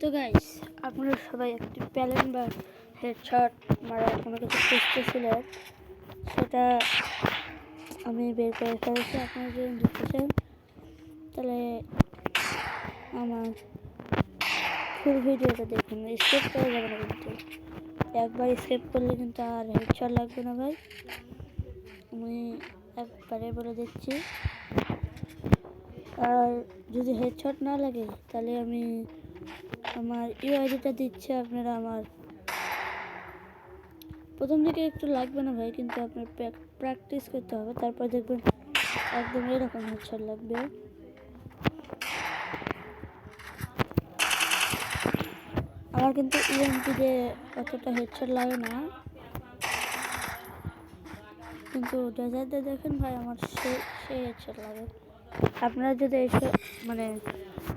তো গাইস, আপনারা সবাই একটি প্যালেন বা হেডশট মারার কোনো কিছু খুঁজতেছিলেন, সেটা আমি বের করে ফেলেছি। আপনারা যদি দেখতেছেন তাহলে আমার ফুল ভিডিওটা দেখুন। স্কিপ করা যাবে না, কিন্তু একবার স্কিপ করলে কিন্তু আর হেডশট লাগবে না ভাই। আমি একবারে বলে দিচ্ছি, আর যদি হেডশট না লাগে তাহলে আমি আমার ইউআইডিটা দিচ্ছি। আপনারা আমার প্রথম দিকে একটু লাগবে না ভাই, কিন্তু আপনার প্র্যাকটিস করতে হবে, তারপর দেখবেন একদম এরকম হেডশট লাগবে। আমার কিন্তু ইএমপি দিয়ে অতটা হেডশট লাগে না, কিন্তু ডেজার্ট দিয়ে দেখেন ভাই আমার সেই হেডশট লাগে। আপনারা যদি এইসব মানে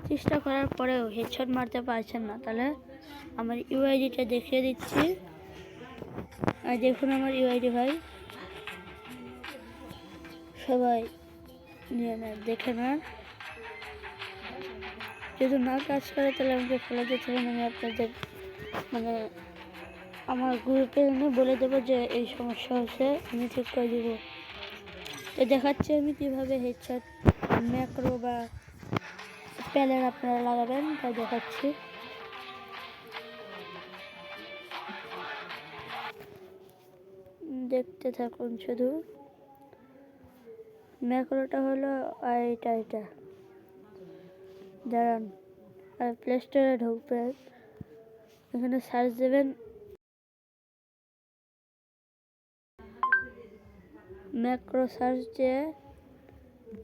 চেষ্টা করার পরেও হেডশট মারতে পারছেন না, তাহলে আমার ইউআইডিটা দেখিয়ে দিচ্ছি। আর দেখুন আমার ইউআইডি ভাই, সবাই নিয়ে নেন, দেখে নেন। যদি না কাজ করে তাহলে আমাকে ফেলে দিতে হবে। আমি আপনাদের মানে আমার গ্রুপে এনে বলে দেবো যে এই সমস্যা হচ্ছে, আমি ঠিক করে দেব। তো দেখাচ্ছি আমি কীভাবে হেডশট ম্যাক্রো বা প্যালেন আপনারা লাগাবেন, তাই দেখাচ্ছি। দেখতে থাকুন শুধু। ম্যাক্রোটা হলো এটা দাঁড়ান, আর প্লে স্টোরে ঢুকবেন, এখানে সার্চ দেবেন ম্যাক্রো, সার্চ দিয়ে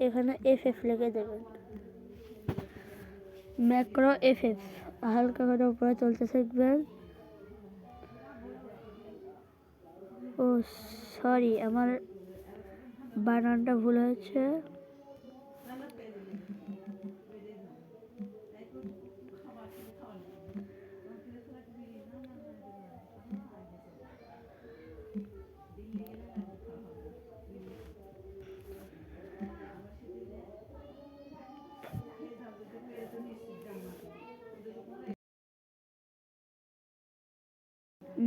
এখানে এফএফ লিখে দেবেন, ম্যাক্রো এফএফ। হালকা করে উপরে তুলতে থাকবেন। ও সরি, আমার বানানটা ভুল হয়েছে।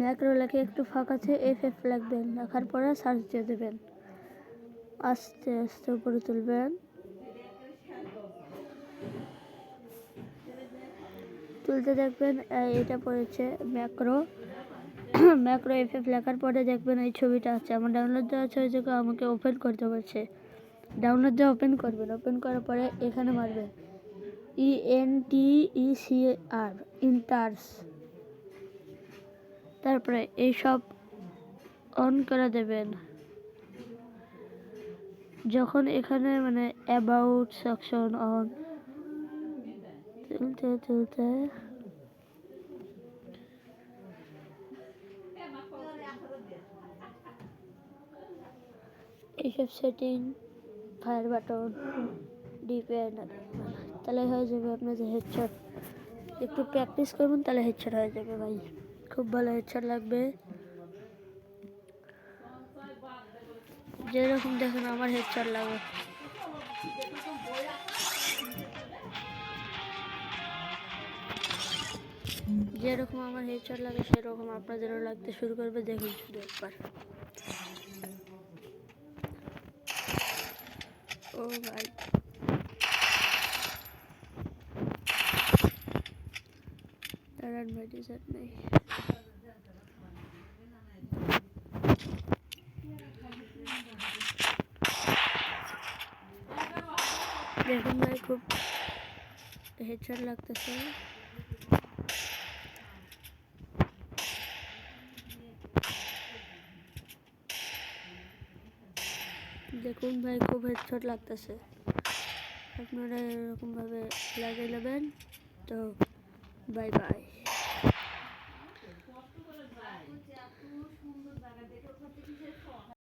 ম্যাক্রো লেখে একটু ফাঁকাতে এফএফ লিখবেন, লেখার পরে সার্চ দিয়ে দেবেন। আস্তে আস্তে উপরে তুলবেন, তুলতে দেখবেন এটা পড়েছে ম্যাক্রো। ম্যাক্রো এফএফ লেখার পরে দেখবেন এই ছবিটা আছে, আমার ডাউনলোড দেওয়া আছে, ওই জায়গায় আমাকে ওপেন করতে বলছে। ডাউনলোড দিয়ে ওপেন করবেন, ওপেন করার পরে এখানে মারবেন ENTECR, ইন্টার্স। তারপরে এইসব অন করে দেবেন। যখন এখানে মানে অ্যাবাউট সেকশন অন তুলতে এইসব সেটিং, ফায়ার বাটন, ডিপেন্ড, তাহলে হয়ে যাবে আপনাদের হেডশট। একটু প্র্যাকটিস করবেন, তাহলে হেডশট হয়ে যাবে ভাই, খুব ভালো হেডশট লাগবে। যেরকম দেখেন আমার হেডশট লাগে, যেরকম আমার হেডশট লাগে সেরকম আপনাদেরও লাগতে শুরু করবে। দেখুন শুধু একবার। ও ভাই, দাঁড়ান ভাই, ডিজার্ট নেই। দেখুন ভাই, খুব হেডশট লাগতেছে। দেখুন ভাই, খুব হেডশট লাগতেছে। আপনারা এরকমভাবে লাগিয়ে নেবেন। তো বাই বাই।